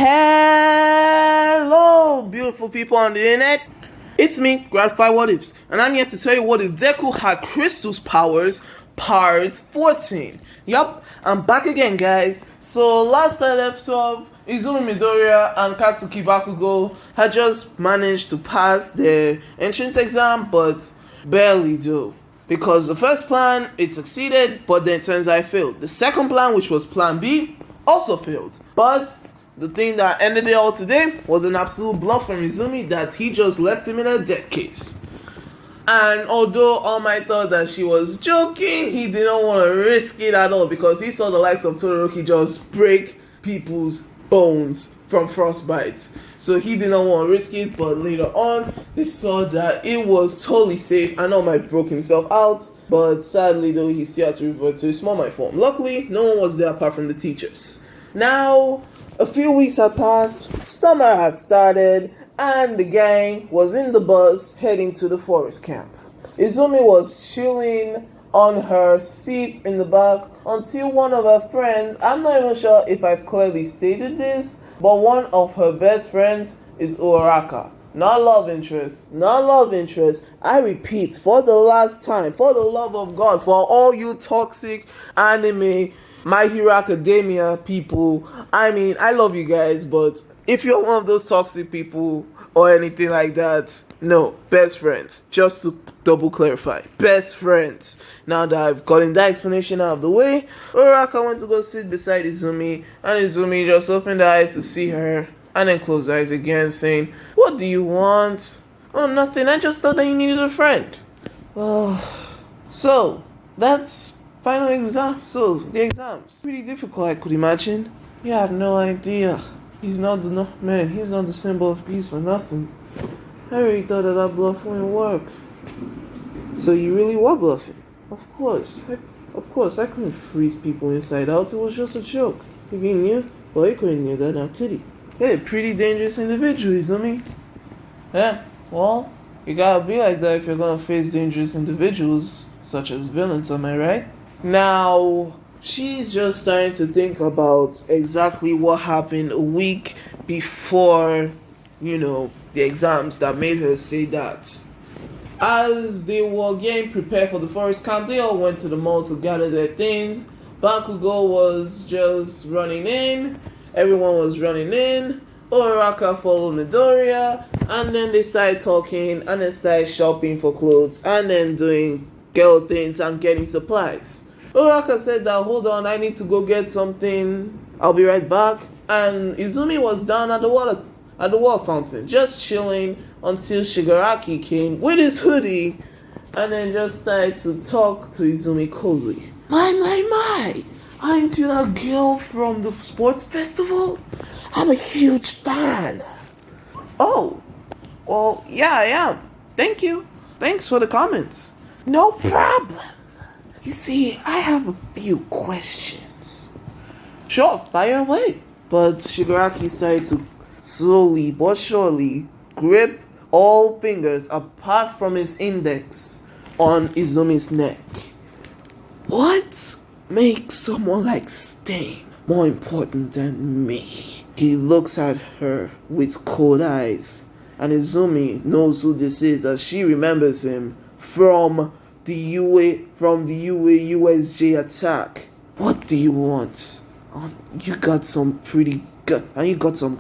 Hello, beautiful people on the internet. It's me, Gratify What Ifs, and I'm here to tell you what if Deku Had Crystal's powers, part 14. Yup, I'm back again, guys. So last I left off, Izumi Midoriya and Katsuki Bakugo had just managed to pass their entrance exam, but barely do. Because the first plan, it succeeded, but then it turns out it failed. The second plan, which was plan B, also failed. But the thing that ended it all today was an absolute bluff from Izumi that he just left him in a death case. And although All Might thought that she was joking, he didn't want to risk it at all because he saw the likes of Todoroki just break people's bones from frostbite. So he didn't want to risk it, but later on, they saw that it was totally safe and All Might broke himself out. But sadly though, he still had to revert to his Small Might form. Luckily, no one was there apart from the teachers. Now, a few weeks had passed, summer had started, and the gang was in the bus heading to the forest camp. Izumi was chilling on her seat in the back until one of her friends, I'm not even sure if I've clearly stated this, but one of her best friends is Uraraka. Not love interest. I repeat, for the last time, for the love of God, for all you toxic anime My Hero Academia people, I mean, I love you guys, but if you're one of those toxic people or anything like that, no, best friends. Just to double clarify, best friends. Now that I've gotten that explanation out of the way, Uraraka went to go sit beside Izumi, and Izumi just opened her eyes to see her, and then closed her eyes again, saying, "What do you want?" "Oh, nothing, I just thought that you needed a friend." So, that's final exam. So, the exams. Pretty difficult, I could imagine. You have no idea. He's not the he's not the symbol of peace for nothing. I really thought that bluff wouldn't work. So you really were bluffing? Of course, I couldn't freeze people inside out. It was just a joke. If he knew, well, he couldn't knew that now, could he? Hey, pretty dangerous individual, Izumi. Yeah, well, you gotta be like that if you're gonna face dangerous individuals, such as villains, am I right? Now, she's just starting to think about exactly what happened a week before, the exams that made her say that. As they were getting prepared for the forest camp, they all went to the mall to gather their things. Bakugo was just running in. Everyone was running in. Uraraka followed Midoriya. And then they started talking and then started shopping for clothes and then doing girl things and getting supplies. Uraraka said that, "Hold on, I need to go get something. I'll be right back." And Izumi was down at the water fountain, just chilling until Shigaraki came with his hoodie and then just started to talk to Izumi coldly. My, aren't you that girl from the sports festival? I'm a huge fan." "Oh, well, yeah, I am. Thank you. Thanks for the comments." "No problem. You see, I have a few questions." "Sure, fire away." But Shigaraki started to slowly but surely grip all fingers apart from his index on Izumi's neck. "What makes someone like Stain more important than me?" He looks at her with cold eyes, and Izumi knows who this is as she remembers him from the USJ attack. "What do you want? You got some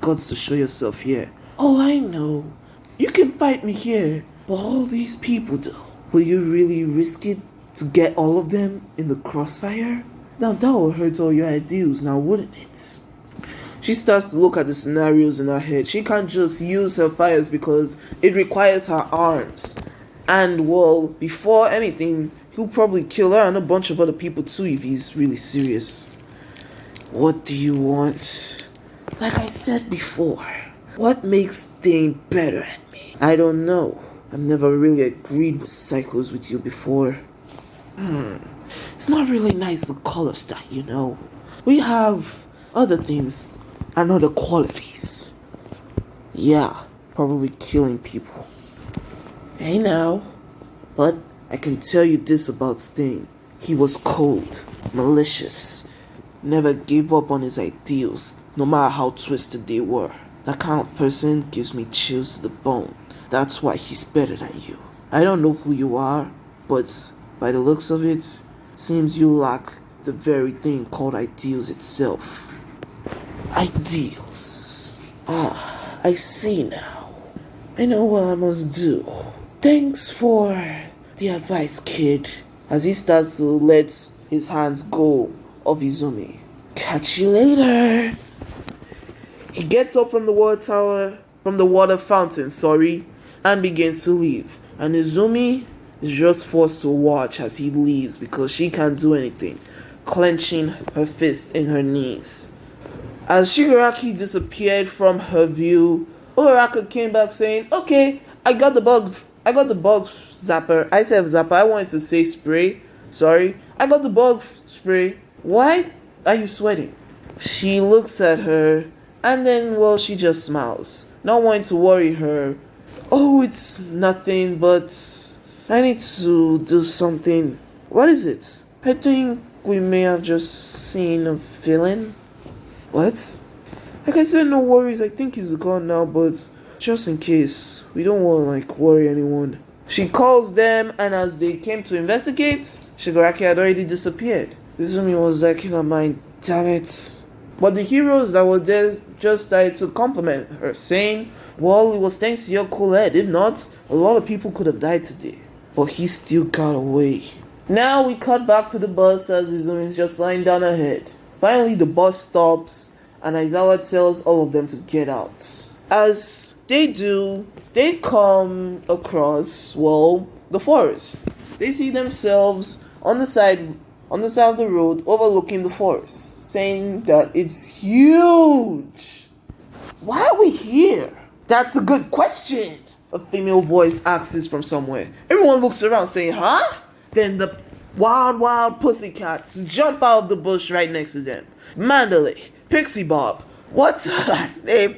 guts to show yourself here." "Oh, I know. You can fight me here, but all these people though, will you really risk it to get all of them in the crossfire? Now that will hurt all your ideals now, wouldn't it?" She starts to look at the scenarios in her head. She can't just use her fires because it requires her arms. And well, before anything, he'll probably kill her and a bunch of other people too if he's really serious. "What do you want?" "Like I said before, what makes Stain better at me?" "I don't know. I've never really agreed with cycles with you before." It's not really nice to call us that, We have other things and other qualities. Yeah, probably killing people. Hey now, but I can tell you this about Stain. He was cold, malicious, never gave up on his ideals, no matter how twisted they were. That kind of person gives me chills to the bone. That's why he's better than you. I don't know who you are, but by the looks of it, seems you lack the very thing called ideals itself. Ideals. I see now. I know what I must do. Thanks for the advice, kid. As he starts to let his hands go of Izumi. Catch you later. He gets up from the water fountain, and begins to leave. And Izumi is just forced to watch as he leaves because she can't do anything, clenching her fist in her knees. As Shigaraki disappeared from her view, Uraraka came back saying, "Okay, I got the bug zapper. I said zapper, I wanted to say spray. Sorry. I got the bug spray. Why are you sweating?" She looks at her and then, she just smiles, not wanting to worry her. "Oh, it's nothing, but I need to do something." "What is it?" "I think we may have just seen a villain." "What?" "Like I said, no worries. I think he's gone now, but just in case, we don't want to worry anyone." She calls them, and as they came to investigate, Shigaraki had already disappeared. Izumi was like, in her mind, damn it. But the heroes that were there just started to compliment her, saying, "Well, it was thanks to your cool head. If not, a lot of people could have died today. But he still got away." Now we cut back to the bus as Izumi is just lying down ahead. Finally, the bus stops, and Aizawa tells all of them to get out. As they do, they come across, the forest. They see themselves on the side of the road overlooking the forest, saying that it's huge. "Why are we here?" "That's a good question," a female voice asks from somewhere. Everyone looks around saying, "Huh?" Then the wild pussycats jump out of the bush right next to them. Mandalay, Pixie Bob, what's her last name?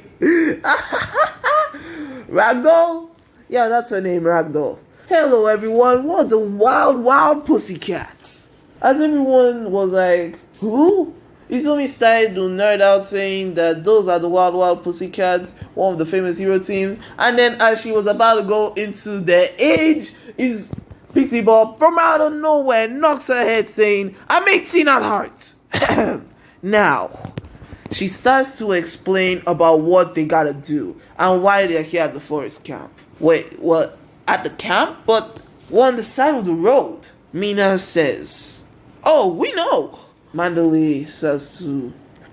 Ragdoll? Yeah, that's her name, Ragdoll. "Hello everyone, what the wild pussycats?" As everyone was like, "Who?" Izumi started to nerd out saying that those are the wild pussycats, one of the famous hero teams. And then as she was about to go into their age, is Pixie Bob from out of nowhere knocks her head saying, "I'm 18 at heart." Now, she starts to explain about what they gotta do and why they're here at the forest camp. Wait, what? At the camp? But we're on the side of the road. Mina says, "Oh, we know." Mandalay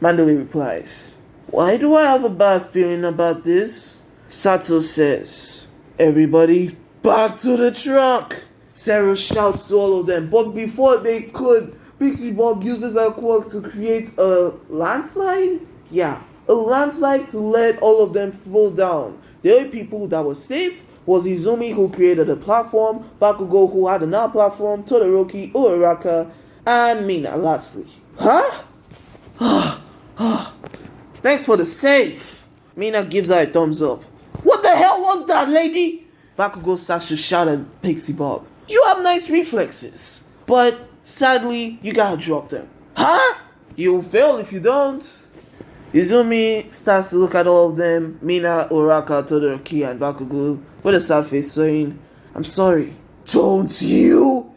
replies, "Why do I have a bad feeling about this?" Sato says, "Everybody back to the truck." Sarah shouts to all of them, but before they could, Pixie Bob uses her quirk to create a landslide? Yeah, a landslide to let all of them fall down. The only people that were safe was Izumi, who created a platform, Bakugo, who had another platform, Todoroki, Uraraka, and Mina lastly. "Huh? Thanks for the save." Mina gives her a thumbs up. "What the hell was that, lady?" Bakugo starts to shout at Pixie Bob. "You have nice reflexes, but sadly, you gotta drop them." "Huh? You'll fail if you don't." Izumi starts to look at all of them, Mina, Uraraka, Todoroki, and Bakugo, with a sad face saying, "I'm sorry." "Don't you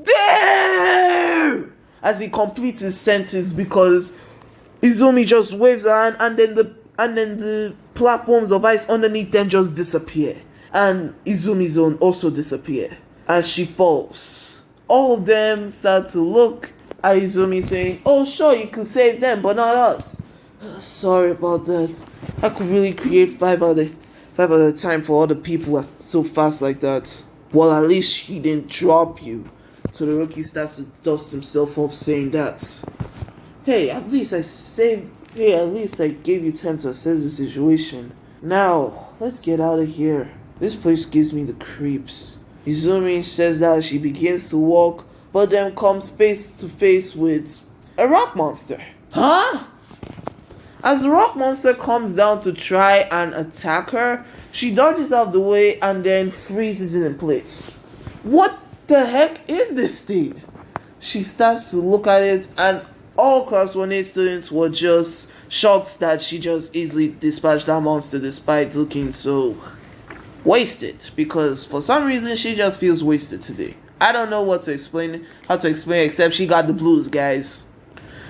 dare!" As he completes his sentence, because Izumi just waves her hand, and then the platforms of ice underneath them just disappear, and Izumi's own also disappear as she falls. All of them start to look at Izumi saying, "Oh sure, you could save them, but not us." "Sorry about that. I could really create 5 at a time for other people so fast like that." "Well, at least he didn't drop you." Todoroki starts to dust himself up saying that. Hey, at least I gave you time to assess the situation. Now, let's get out of here. This place gives me the creeps." Izumi says that she begins to walk, but then comes face to face with a rock monster. Huh? As the rock monster comes down to try and attack her, she dodges out of the way and then freezes in place. What the heck is this thing? She starts to look at it, and all class 1A students were just shocked that she just easily dispatched that monster despite looking so wasted, because for some reason she just feels wasted today. I don't know how to explain except she got the blues, guys.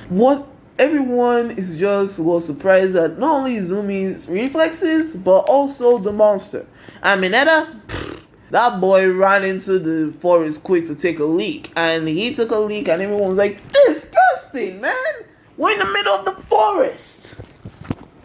What everyone is just was surprised at not only Izumi's reflexes but also the monster. And Mineta, that boy ran into the forest quick to take a leak, and he took a leak and everyone was like, disgusting, man, we're in the middle of the forest,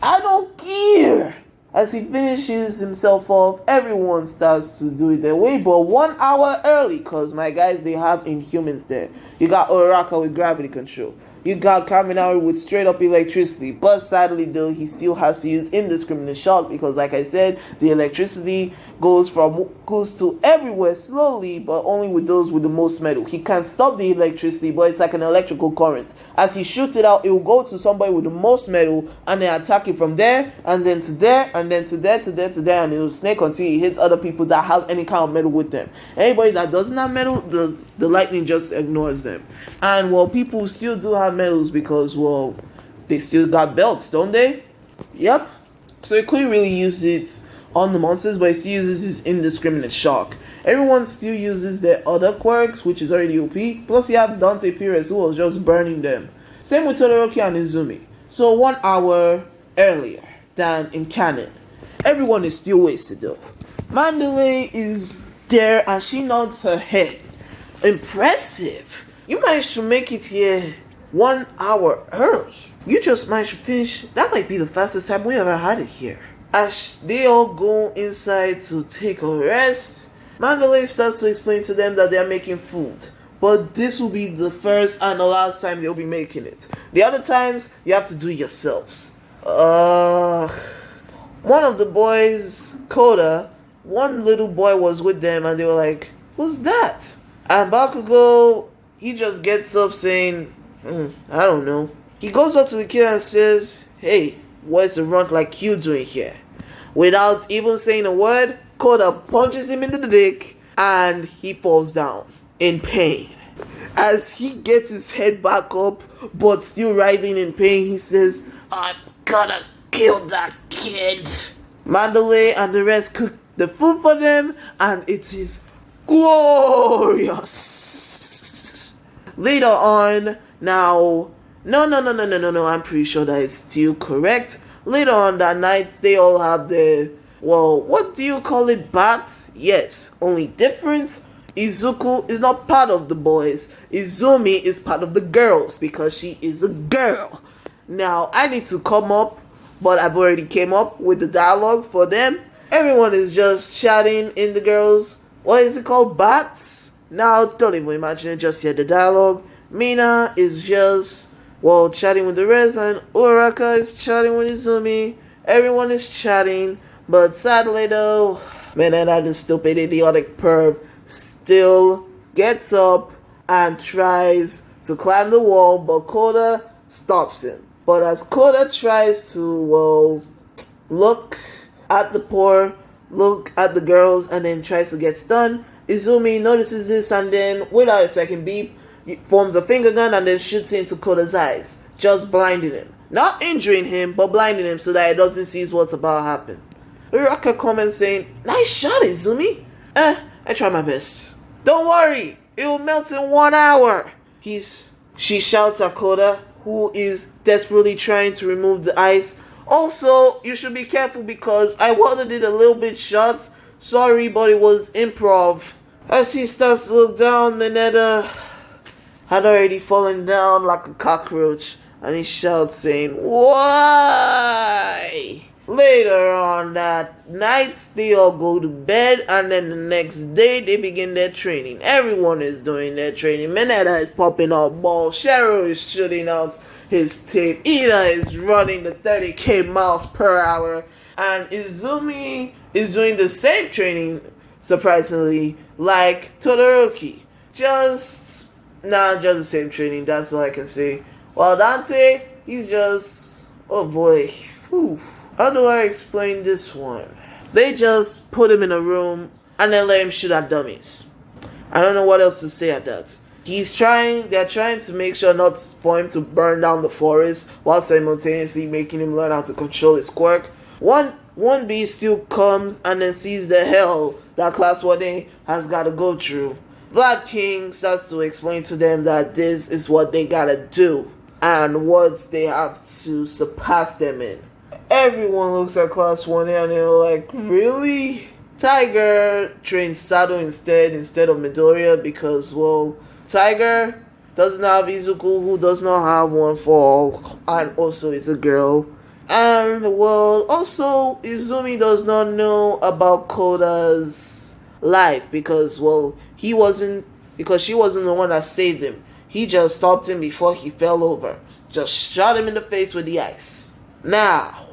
I don't care. As he finishes himself off, everyone starts to do it their way, but 1 hour early, because my guys, they have Inhumans there. You got Uraraka with gravity control. You got Kaminari with straight up electricity, but sadly though, he still has to use indiscriminate shock, because like I said, the electricity goes to everywhere slowly, but only with those with the most metal. He can't stop the electricity, but it's like an electrical current. As he shoots it out, it will go to somebody with the most metal, and then attack it from there, and then to there, and then to there, to there, to there, and it will snake until he hits other people that have any kind of metal with them. Anybody that doesn't have metal, the lightning just ignores them. And well, people still do have medals because, well, they still got belts, don't they? Yep. So he couldn't really use it on the monsters, but he still uses his indiscriminate shock. Everyone still uses their other quirks, which is already OP. Plus you have Dante Perez, who was just burning them. Same with Todoroki and Izumi. So 1 hour earlier than in canon. Everyone is still wasted though. Mandalay is there and she nods her head. Impressive. You managed to make it here 1 hour early. You just managed to finish. That might be the fastest time we ever had it here. As they all go inside to take a rest, Mandalay starts to explain to them that they are making food. But this will be the first and the last time they'll be making it. The other times, you have to do it yourselves. One of the boys, Koda, one little boy was with them and they were like, who's that? And Bakugo, he just gets up saying, I don't know. He goes up to the kid and says, hey, what's a runt like you doing here? Without even saying a word, Koda punches him into the dick and he falls down in pain. As he gets his head back up but still writhing in pain, he says, I'm gonna kill that kid. Mandalay and the rest cook the food for them and it is glorious. Later on, now, no, I'm pretty sure that is still correct. Later on that night, they all have the, well, what do you call it, bats? Yes, only difference, Izuku is not part of the boys. Izumi is part of the girls because she is a girl. Now, I need to come up, but I've already came up with the dialogue for them. Everyone is just chatting in the girls, what is it called, bats? Now, don't even imagine it, just hear the dialogue. Mina is just, well, chatting with the rest, and Uraraka is chatting with Izumi. Everyone is chatting, but sadly though, Mineta, the stupid idiotic perv, still gets up and tries to climb the wall, but Koda stops him. But as Koda tries to, well, look at the girls, and then tries to get stunned, Izumi notices this and then, without a second beep, forms a finger gun and then shoots into Koda's eyes, just blinding him. Not injuring him, but blinding him so that he doesn't see what's about to happen. Uraraka comments saying, nice shot, Izumi. I try my best. Don't worry, it will melt in 1 hour. She shouts at Koda, who is desperately trying to remove the ice. Also, you should be careful because I wanted it a little bit short. Sorry, but it was improv. As he starts to look down, Mineta had already fallen down like a cockroach, and he shouts saying, why? Later on that night, they all go to bed, and then the next day, they begin their training. Everyone is doing their training. Mineta is popping out balls, Shiro is shooting out his tape, Ida is running the 30k miles per hour, and Izumi is doing the same training, surprisingly, like Todoroki. Just the same training, that's all I can say. While Dante, he's just, oh boy, whew. How do I explain this one? They just put him in a room and then let him shoot at dummies. I don't know what else to say at that. They're trying to make sure not for him to burn down the forest while simultaneously making him learn how to control his quirk. One beast still comes and then sees the hell that Class 1A has got to go through. Black King starts to explain to them that this is what they gotta do and what they have to surpass them in. Everyone looks at Class 1A and they're like, really? Tiger trains Sado instead of Midoriya because, well, Tiger doesn't have Izuku, who does not have one fall, and also is a girl. And, well, also, Izumi does not know about Koda's life because, well, she wasn't the one that saved him. He just stopped him before he fell over. Just shot him in the face with the ice. Now,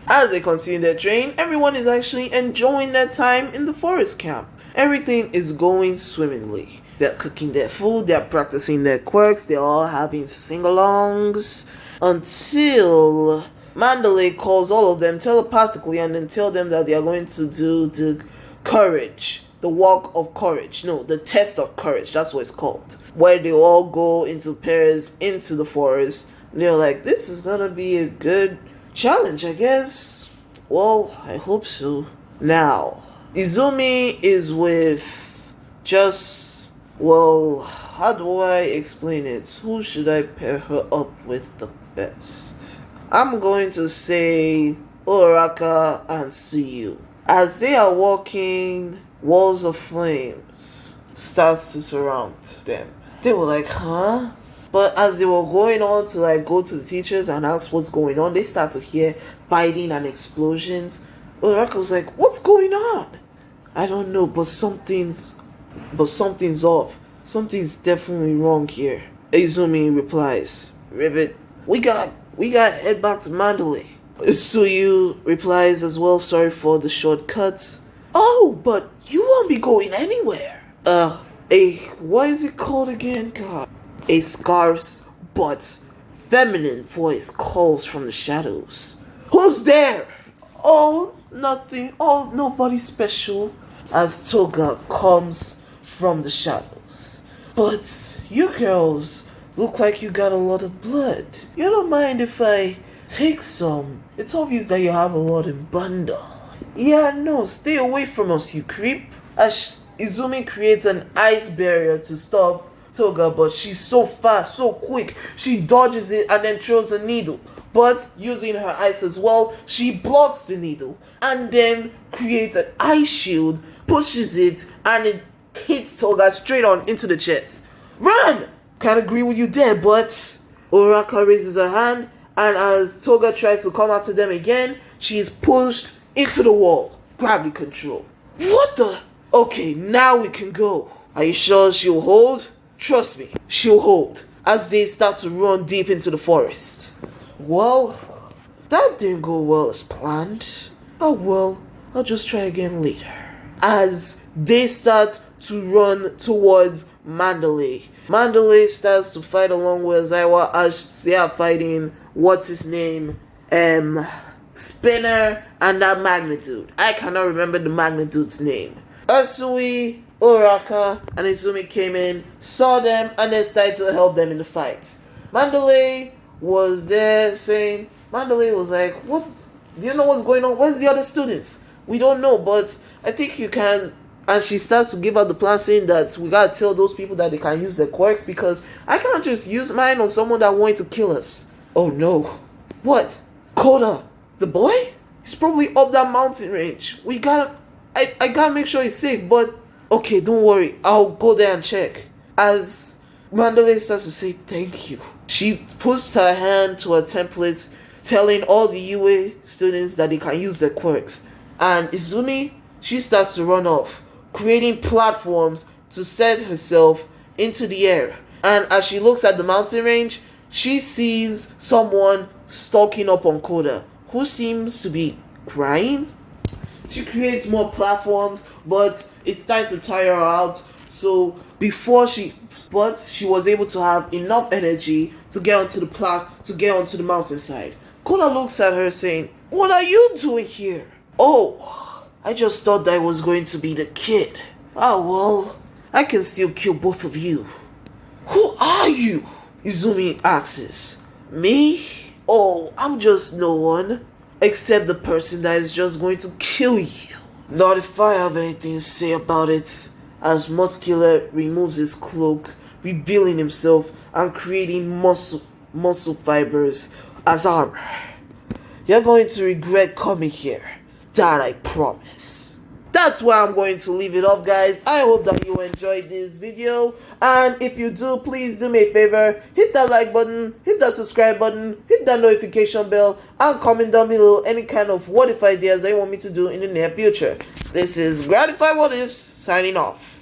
as they continue their train, everyone is actually enjoying their time in the forest camp. Everything is going swimmingly. They're cooking their food, they're practicing their quirks, they're all having sing-alongs. Until Mandalay calls all of them telepathically and then tell them that they are going to do the walk of courage. No, the test of courage, that's what it's called. Where they all go into pairs into the forest. And they're like, this is gonna be a good challenge, I guess. Well, I hope so. Now, Izumi is with how do I explain it? Who should I pair her up with the best? I'm going to say Uraraka and Suyu. As they are walking, walls of flames starts to surround them. They were like, huh? But as they were going on to go to the teachers and ask what's going on, they start to hear fighting and explosions. Uraraka was like, what's going on? I don't know, but something's off. Something's definitely wrong here. Izumi replies, Ribbit, we got head back to Mandalay. Suyu replies as well, sorry for the shortcuts. Oh, but you won't be going anywhere. What is it called again? God. A scarce but feminine voice calls from the shadows. Who's there? Oh, nothing. Oh, nobody special. As Toga comes from the shadows. But you girls look like you got a lot of blood. You don't mind if I take some? It's obvious that you have a lot in bundle. Yeah, no, stay away from us, you creep. As Izumi creates an ice barrier to stop Toga, but she's so fast, so quick, she dodges it and then throws a needle. But using her ice as well, she blocks the needle and then creates an ice shield, pushes it, and it hits Toga straight on into the chest. Run! Can't agree with you there, but Uraraka raises her hand, and as Toga tries to come after them again, she is pushed into the wall. Gravity control. What the? Okay, now we can go. Are you sure she'll hold? Trust me, she'll hold. As they start to run deep into the forest. Well, that didn't go well as planned. Oh well, I'll just try again later. As they start to run towards Mandalay. Mandalay starts to fight along with Zaiwa as they are fighting, what's his name? Spinner and that Magnitude. I cannot remember the Magnitude's name. Asui, Uraraka, and Izumi came in, saw them, and then started to help them in the fight. Mandalay was there saying, Mandalay was like, do you know what's going on? Where's the other students? We don't know, but I think you can. And she starts to give out the plan saying that we gotta tell those people that they can use their quirks because I can't just use mine on someone that wanted to kill us. Oh no. What? Koda, the boy? He's probably up that mountain range. I gotta make sure he's safe, but okay, don't worry. I'll go there and check. As Mandalay starts to say thank you, she puts her hand to her templates telling all the UA students that they can use their quirks. And Izumi, she starts to run off, creating platforms to set herself into the air. And as she looks at the mountain range, she sees someone stalking up on Koda, who seems to be crying. She creates more platforms, but it's starting to tire her out. So she was able to have enough energy to get onto the mountainside. Koda looks at her saying, "What are you doing here?" "Oh, I just thought that I was going to be the kid." "Oh well, I can still kill both of you. Who are you? Izumi asks. Me? Oh, I'm just no one. Except the person that is just going to kill you. Not if I have anything to say about it. As Muscular removes his cloak, revealing himself and creating muscle fibers as armor. You're going to regret coming here. That I promise. That's where I'm going to leave it off, guys. I hope that you enjoyed this video. And if you do, please do me a favor. Hit that like button, hit that subscribe button, hit that notification bell, and comment down below any kind of what if ideas that you want me to do in the near future. This is Gratified What Ifs, signing off.